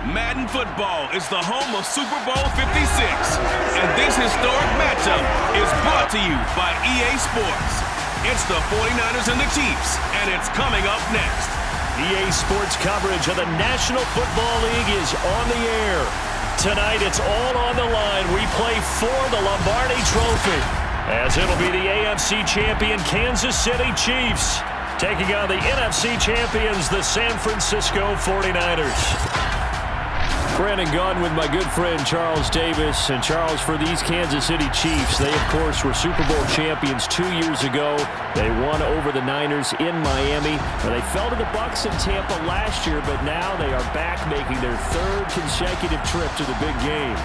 Madden Football is the home of Super Bowl 56, and this historic matchup is brought to you by EA Sports. It's the 49ers and the Chiefs, and it's coming up next. EA Sports coverage of the National Football League is on the air. Tonight, it's all on the line. We play for the Lombardi Trophy, as it'll be the AFC champion Kansas City Chiefs taking on the NFC champions, the San Francisco 49ers. Brandon Gunn with my good friend Charles Davis. And Charles, for these Kansas City Chiefs, they, of course, were Super Bowl champions 2 years ago. They won over the Niners in Miami. They fell to the Bucs in Tampa last year, but now they are back making their third consecutive trip to the big game.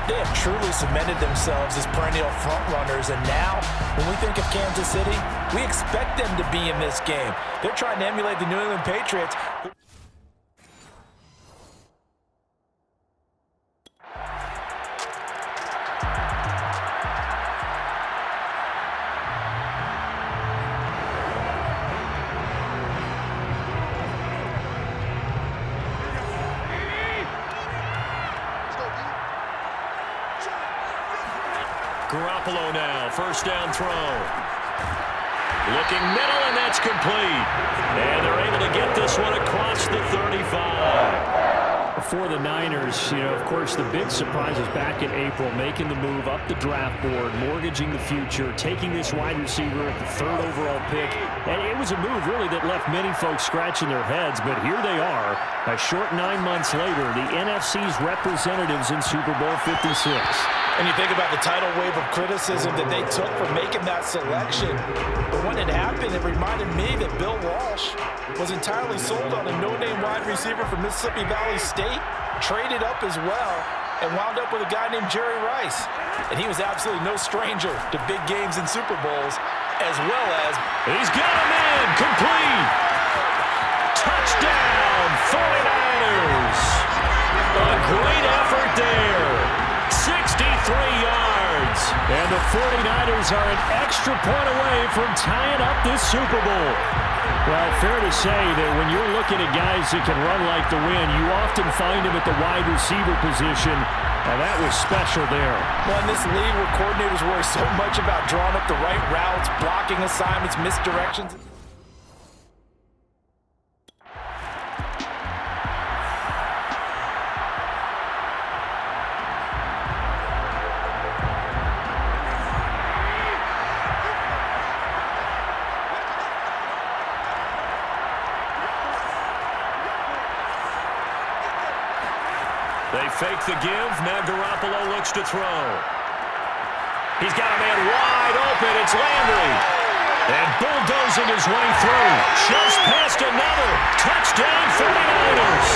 They have truly cemented themselves as perennial frontrunners, and now, when we think of Kansas City, we expect them to be in this game. They're trying to emulate the New England Patriots. Garoppolo now, first down throw. Looking middle, and that's complete. And they're able to get this one across the 35. For the Niners, of course, the big surprise is back in April, making the move up the draft board, mortgaging the future, taking this wide receiver at the third overall pick. And it was a move, really, that left many folks scratching their heads. But here they are, a short 9 months later, the NFC's representatives in Super Bowl 56. And you think about the tidal wave of criticism that they took for making that selection. But when it happened, it reminded me that Bill Walsh was entirely sold on a no-name wide receiver from Mississippi Valley State, traded up as well, and wound up with a guy named Jerry Rice. And he was absolutely no stranger to big games and Super Bowls, as well as... He's got him in, complete! Touchdown, 49ers! A great effort there. 63 yards. And the 49ers are an extra point away from tying up this Super Bowl. Well, fair to say that when you're looking at guys that can run like the wind, you often find them at the wide receiver position. And that was special there. Well, in this league where coordinators worry so much about drawing up the right routes, blocking assignments, misdirections. They fake the give. Now Garoppolo looks to throw. He's got a man wide open. It's Landry. And bulldozing his way through. Just past another. Touchdown 49ers.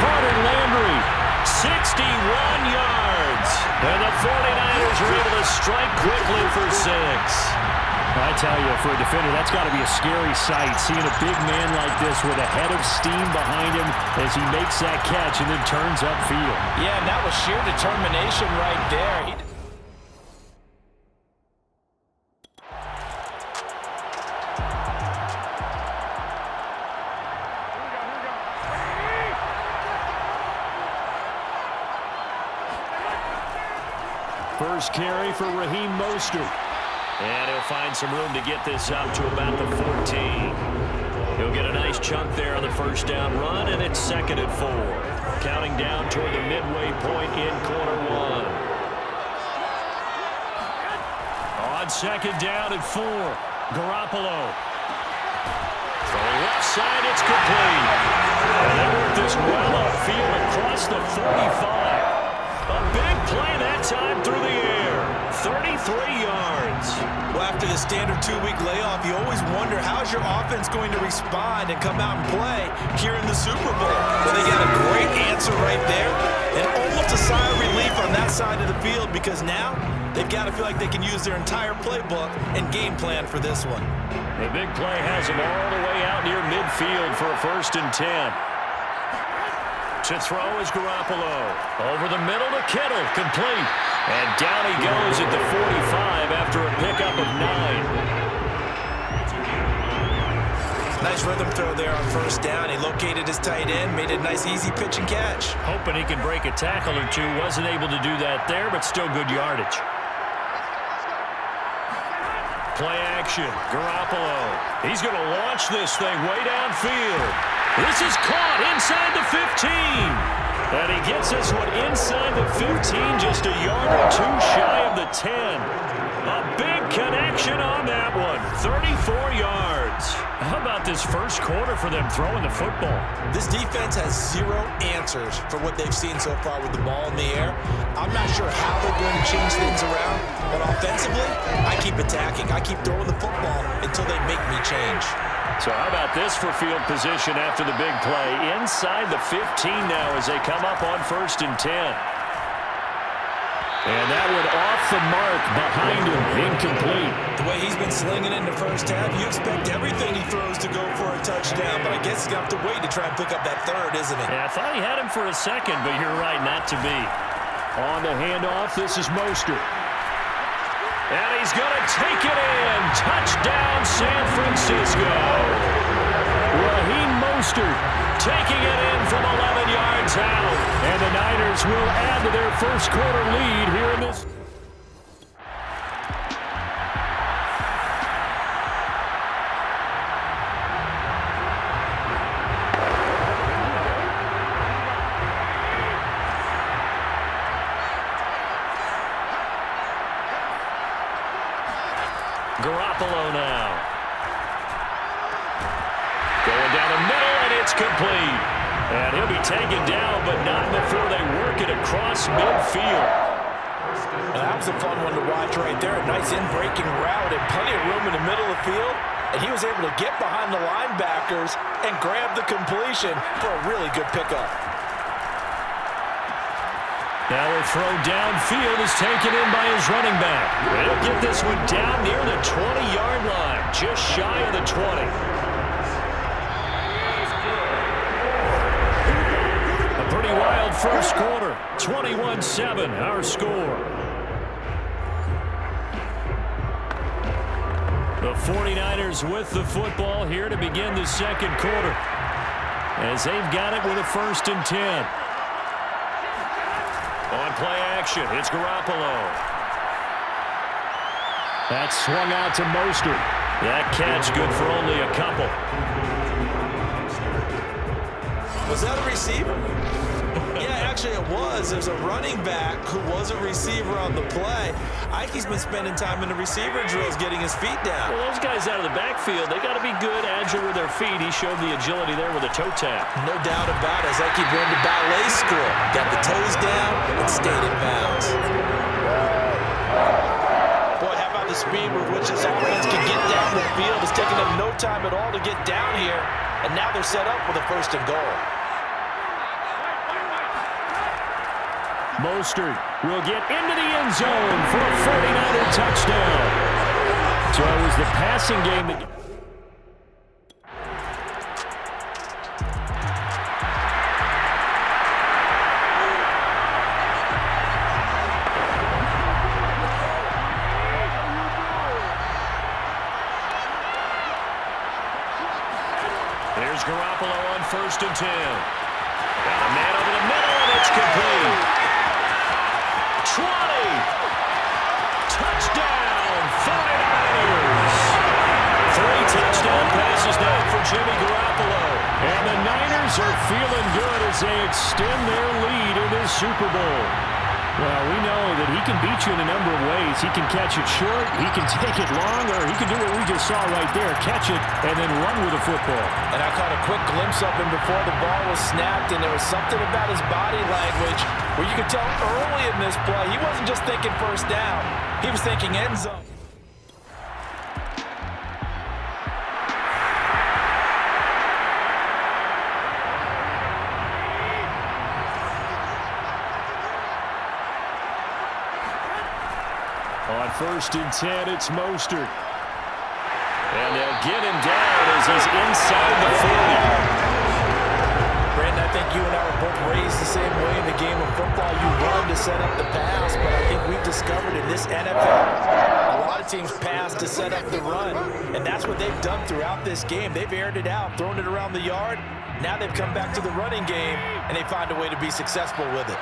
Carter Landry, 61 yards. And the 49ers are able to strike quickly for 6. I tell you, for a defender, that's got to be a scary sight, seeing a big man like this with a head of steam behind him as he makes that catch and then turns upfield. Yeah, and that was sheer determination right there. First carry for Raheem Mostert. And he'll find some room to get this up to about the 14. He'll get a nice chunk there on the first down run, and it's 2nd and 4. Counting down toward the midway point in quarter 1. On 2nd down and 4, Garoppolo. Throwing left side, it's complete. And they work this well upfield across the 45. A big play that time through the air. 33 yards. Well, after the standard 2-week layoff, you always wonder how's your offense going to respond and come out and play here in the Super Bowl. Well, they got a great answer right there, and almost a sigh of relief on that side of the field, because now they've got to feel like they can use their entire playbook and game plan for this one. The big play has them all the way out near midfield for a 1st and 10. To throw is Garoppolo. Over the middle to Kittle, complete. And down he goes at the 45 after a pickup of 9. Nice rhythm throw there on first down. He located his tight end, made a nice easy pitch and catch. Hoping he can break a tackle or two. Wasn't able to do that there, but still good yardage. Play action. Garoppolo. He's going to launch this thing way downfield. This is caught inside the 15. And he gets this one inside the 15, just a yard or two shy of the 10. A big connection on that one. 34 yards. How about this first quarter for them throwing the football? This defense has zero answers for what they've seen so far with the ball in the air. I'm not sure how they're going to change things around, but offensively, I keep attacking. I keep throwing the football until they make me change. So how about this for field position after the big play? Inside the 15 now as they come up on 1st and 10. And that one off the mark behind him, incomplete. The way he's been slinging in the first half, you expect everything he throws to go for a touchdown, but I guess he's going to have to wait to try and pick up that third, isn't he? Yeah, I thought he had him for a second, but you're right, not to be. On the handoff, this is Mostert. And he's going to take it in. Touchdown, San Francisco. Raheem Mostert taking it in from 11 yards out. And the Niners will add to their first quarter lead here in this. Garoppolo now. Going down the middle, and it's complete. And he'll be taken down, but not before they work it across midfield. Now, that was a fun one to watch right there. A nice in-breaking route and plenty of room in the middle of the field. And he was able to get behind the linebackers and grab the completion for a really good pickup. Now a throw downfield is taken in by his running back. And he'll get this one down near the 20-yard line, just shy of the 20. A pretty wild first quarter. 21-7, our score. The 49ers with the football here to begin the second quarter, as they've got it with a 1st and 10. On play action, it's Garoppolo. That's swung out to Mostert. That catch good for only a couple. Was that a receiver? Yeah, actually it was. There's a running back who was a receiver on the play. Ike's been spending time in the receiver drills getting his feet down. Well, those guys out of the backfield, they got to be good, agile with their feet. He showed the agility there with a toe tap. No doubt about it. As Ike went to ballet school. Got the toes down and stayed in bounds. Boy, how about the speed with which this offense can get down the field? It's taken them no time at all to get down here. And now they're set up with a 1st and goal. Mostert will get into the end zone for a 49er touchdown. So it was the passing game that... There's Garoppolo on 1st and 10. Got a man over the middle, and it's complete. 20. Touchdown, 49ers. 3 touchdown passes now for Jimmy Garoppolo. And the Niners are feeling good as they extend their lead in this Super Bowl. Well, we know that he can beat you in a number of ways. He can catch it short, he can take it long, or he can do what we just saw right there, catch it and then run with the football. And I caught a quick glimpse of him before the ball was snapped, and there was something about his body language where you could tell early in this play he wasn't just thinking 1st down, he was thinking end zone. On 1st and 10, it's Mostert. And they'll get him down as he's inside the 40. Brandon, I think you and I were both raised the same way in the game of football. You run to set up the pass, but I think we've discovered in this NFL, a lot of team's pass to set up the run, and that's what they've done throughout this game. They've aired it out, thrown it around the yard. Now they've come back to the running game, and they find a way to be successful with it.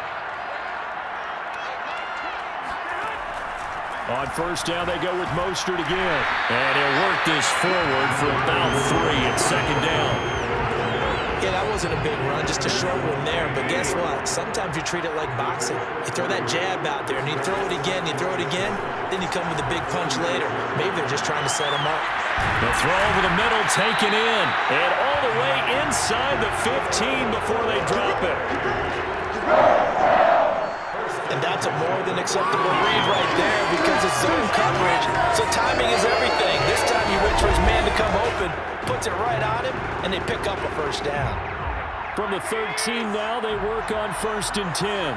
On first down, they go with Mostert again. And he'll work this forward for about 3 at second down. Yeah, that wasn't a big run, just a short one there. But guess what? Sometimes you treat it like boxing. You throw that jab out there, and you throw it again, then you come with a big punch later. Maybe they're just trying to set him up. The throw over the middle, taken in. And all the way inside the 15 before they drop it. And that's a more than acceptable read right there because it's zone coverage. So timing is everything. This time he waits for his man to come open, puts it right on him, and they pick up a first down. From the 13 now, they work on 1st and 10.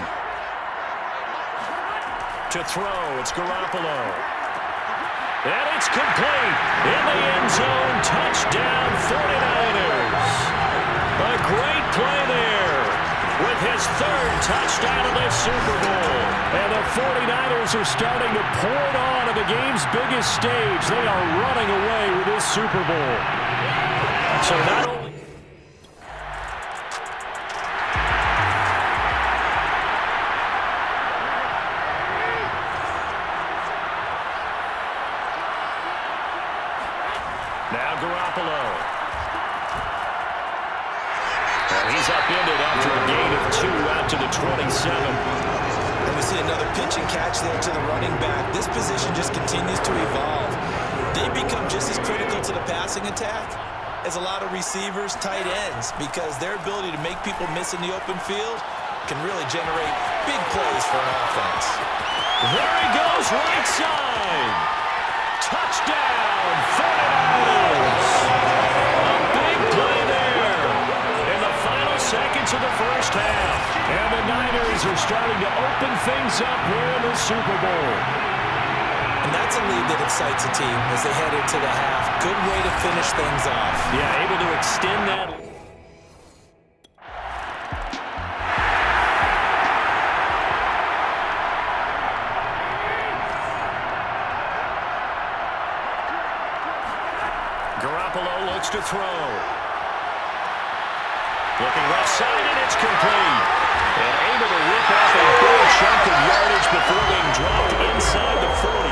To throw, it's Garoppolo. And it's complete. In the end zone, touchdown 49ers. A great play there. With his 3rd touchdown of the Super Bowl. And the 49ers are starting to pour it on at the game's biggest stage. They are running away with this Super Bowl. So not only... Now Garoppolo. He's upended after a gain of 2 out to the 27. And we see another pitch and catch there to the running back. This position just continues to evolve. They become just as critical to the passing attack as a lot of receivers, tight ends, because their ability to make people miss in the open field can really generate big plays for an offense. There he goes, right side. Touchdown, 49ers. A big play there in the final seconds of the first half. And the Niners are starting to open things up here in the Super Bowl. And that's a lead that excites a team as they head into the half. Good way to finish things off. Yeah, able to extend that. Garoppolo looks to throw. Looking left side, and it's complete. And able to rip off a big chunk of yardage before being dropped inside the 40.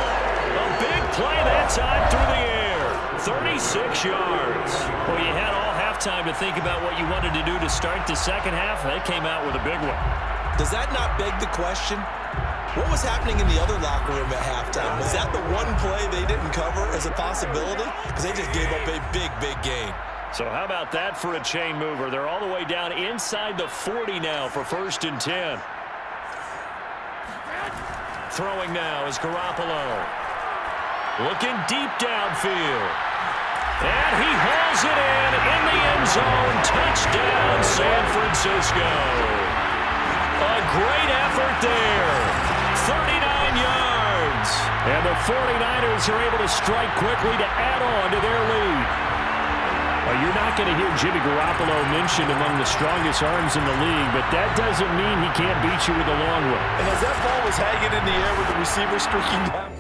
A big play that time through the air. 36 yards. Well, you had all halftime to think about what you wanted to do to start the second half. They came out with a big one. Does that not beg the question? What was happening in the other locker room at halftime? Was that the one play they didn't cover as a possibility? Because they just gave up a big, big gain. So how about that for a chain mover? They're all the way down inside the 40 now for 1st and 10. Throwing now is Garoppolo. Looking deep downfield. And he hauls it in the end zone. Touchdown, San Francisco. A great effort there. 39 yards. And the 49ers are able to strike quickly to add on to their lead. Well, you're not going to hear Jimmy Garoppolo mentioned among the strongest arms in the league, but that doesn't mean he can't beat you with a long one. And as that ball was hanging in the air with the receiver streaking down.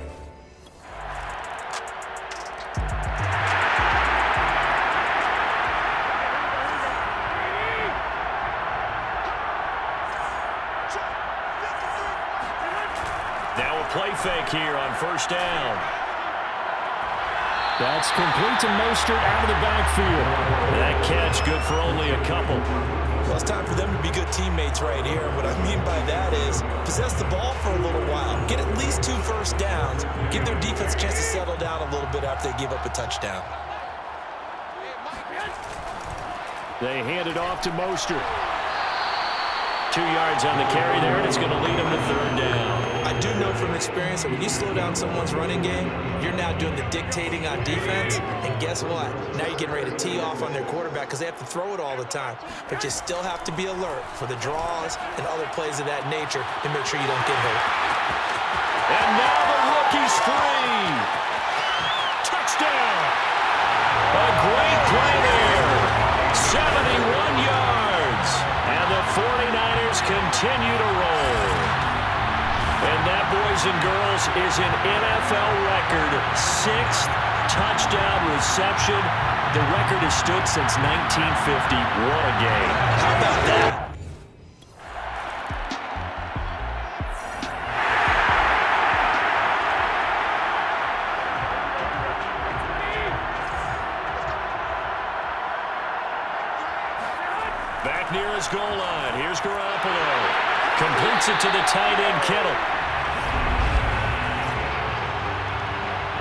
Now a play fake here on 1st down. That's complete to Mostert out of the backfield. That catch good for only a couple. Well, it's time for them to be good teammates right here. What I mean by that is possess the ball for a little while. Get at least 2 first downs. Give their defense a chance to settle down a little bit after they give up a touchdown. They hand it off to Mostert. 2 yards on the carry there, and it's going to lead them to 3rd down. I do know from experience that when you slow down someone's running game, you're now doing the dictating on defense, and guess what? Now you're getting ready to tee off on their quarterback because they have to throw it all the time. But you still have to be alert for the draws and other plays of that nature to make sure you don't get hurt. And now the rookie's free. Touchdown. A great play there. 71 yards. And the 49ers continue to roll. And that, boys and girls, is an NFL record 6th touchdown reception. The record has stood since 1950. What a game. How about that? Back near his goal line. Here's Garoppolo. Completes it to the tight end, Kittle.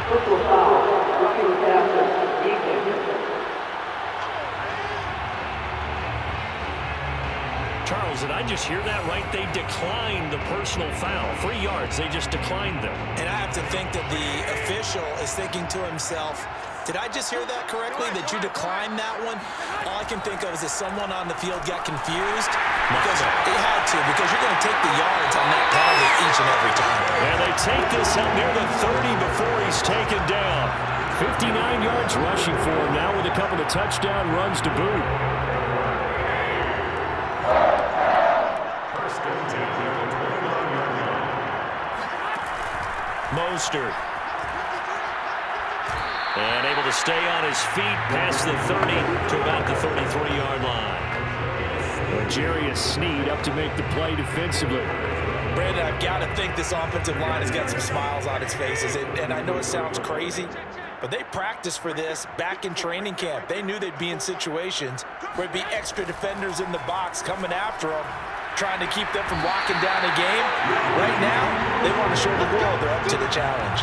Personal foul, receiving pass, defense. Charles, did I just hear that right? They declined the personal foul. 3 yards. They just declined them. And I have to think that the official is thinking to himself, did I just hear that correctly, that you declined that one? All I can think of is that someone on the field got confused. Because they had to, because you're going to take the yards on that penalty each and every time. And they take this up near the 30 before he's taken down. 59 yards rushing for him now with a couple of touchdown runs to boot. Mostert. And able to stay on his feet past the 30 to about the 33-yard line. Jarius Sneed up to make the play defensively. Brandon, I've got to think this offensive line has got some smiles on its faces. And I know it sounds crazy, but they practiced for this back in training camp. They knew they'd be in situations where it'd be extra defenders in the box coming after them, trying to keep them from locking down a game. Right now, they want to show the world they're up to the challenge.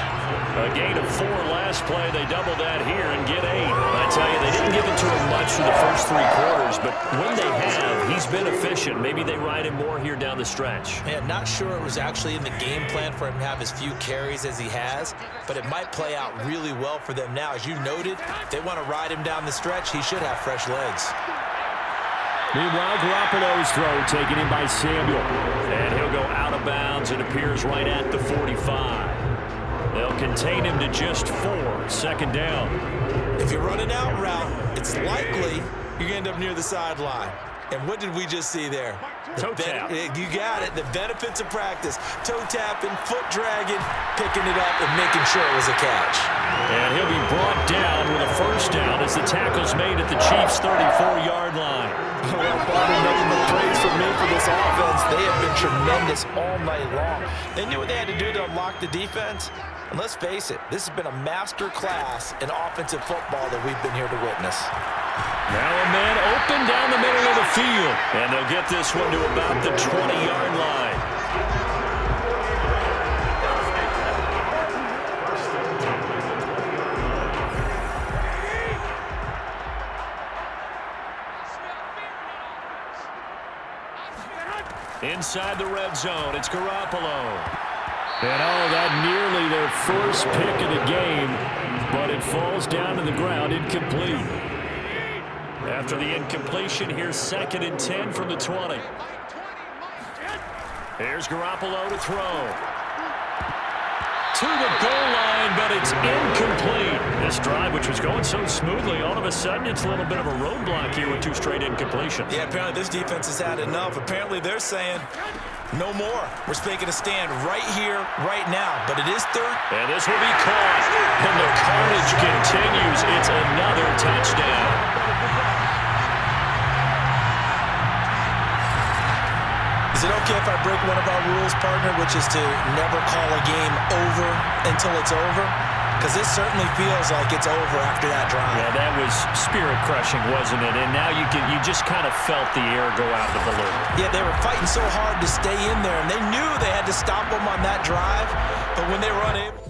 A gain of 4 last play. They double that here and get 8. I tell you, they didn't give it to him much for the first 3 quarters, but when they have, he's been efficient. Maybe they ride him more here down the stretch. Yeah, not sure it was actually in the game plan for him to have as few carries as he has, but it might play out really well for them now. As you noted, they want to ride him down the stretch. He should have fresh legs. Meanwhile, Garoppolo's throw taken in by Samuel. And he'll go out of bounds. It appears right at the 45. They'll contain him to just 4. Second down. If you're running out route, it's likely you're going to end up near the sideline. And what did we just see there? Toe tap. You got it. The benefits of practice. Toe tapping, foot dragging, picking it up, and making sure it was a catch. And he'll be brought down with a first down as the tackle's made at the Chiefs' 34-yard line. Well, Bobby, nothing but praise from me for this offense. They have been tremendous all night long. They knew what they had to do to unlock the defense. And let's face it, this has been a master class in offensive football that we've been here to witness. Now a man open down the middle of the field. And they'll get this one to about the 20-yard line. Inside the red zone, it's Garoppolo. And that nearly their first pick of the game, but it falls down to the ground incomplete. After the incompletion, here's 2nd and 10 from the 20. Here's Garoppolo to throw. To the goal line, but it's incomplete. This drive, which was going so smoothly, all of a sudden it's a little bit of a roadblock here with 2 straight incompletions. Yeah, apparently this defense has had enough. Apparently they're saying, no more. We're making a stand right here, right now. But it is 3rd. And this will be caught. And the carnage continues. It's another touchdown. Is it okay if I break one of our rules, partner, which is to never call a game over until it's over? Because this certainly feels like it's over after that drive. Yeah, that was spirit-crushing, wasn't it? And now you just kind of felt the air go out the balloon. Yeah, they were fighting so hard to stay in there, and they knew they had to stop them on that drive. But when they were unable...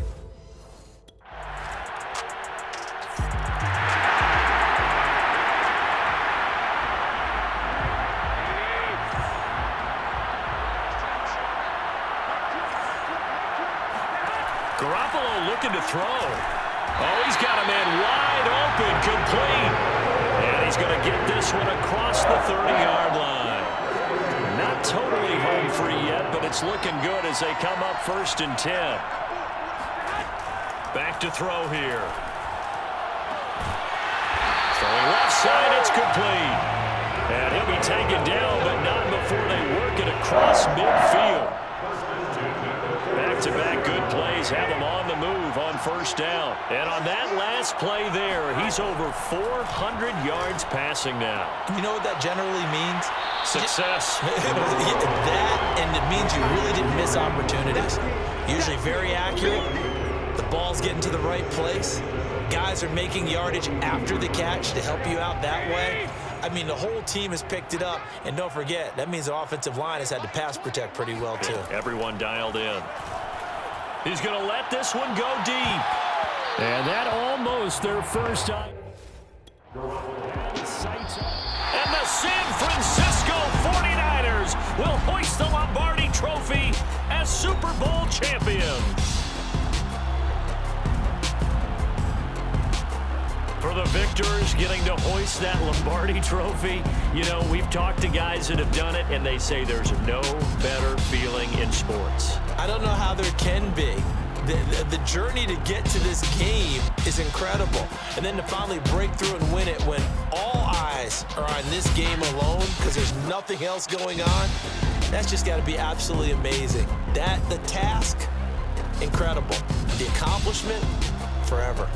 Garoppolo looking to throw. Oh, he's got a man wide open, complete. And he's going to get this one across the 30-yard line. Not totally home free yet, but it's looking good as they come up 1st and 10. Back to throw here. Throwing left side, it's complete. And he'll be taken down, but not before they work it across midfield. Eagles have him on the move on first down. And on that last play there, he's over 400 yards passing now. You know what that generally means? Success. That, and it means you really didn't miss opportunities. Usually very accurate. The ball's getting to the right place. Guys are making yardage after the catch to help you out that way. I mean, the whole team has picked it up. And don't forget, that means the offensive line has had to pass protect pretty well, too. Everyone dialed in. He's going to let this one go deep. And that almost their first time. And the San Francisco 49ers will hoist the Lombardi Trophy as Super Bowl champions. For the victors getting to hoist that Lombardi Trophy, you know, we've talked to guys that have done it, and they say there's no better feeling in sports. I don't know how there can be. The journey to get to this game is incredible. And then to finally break through and win it when all eyes are on this game alone because there's nothing else going on, that's just got to be absolutely amazing. The task, incredible. The accomplishment, forever.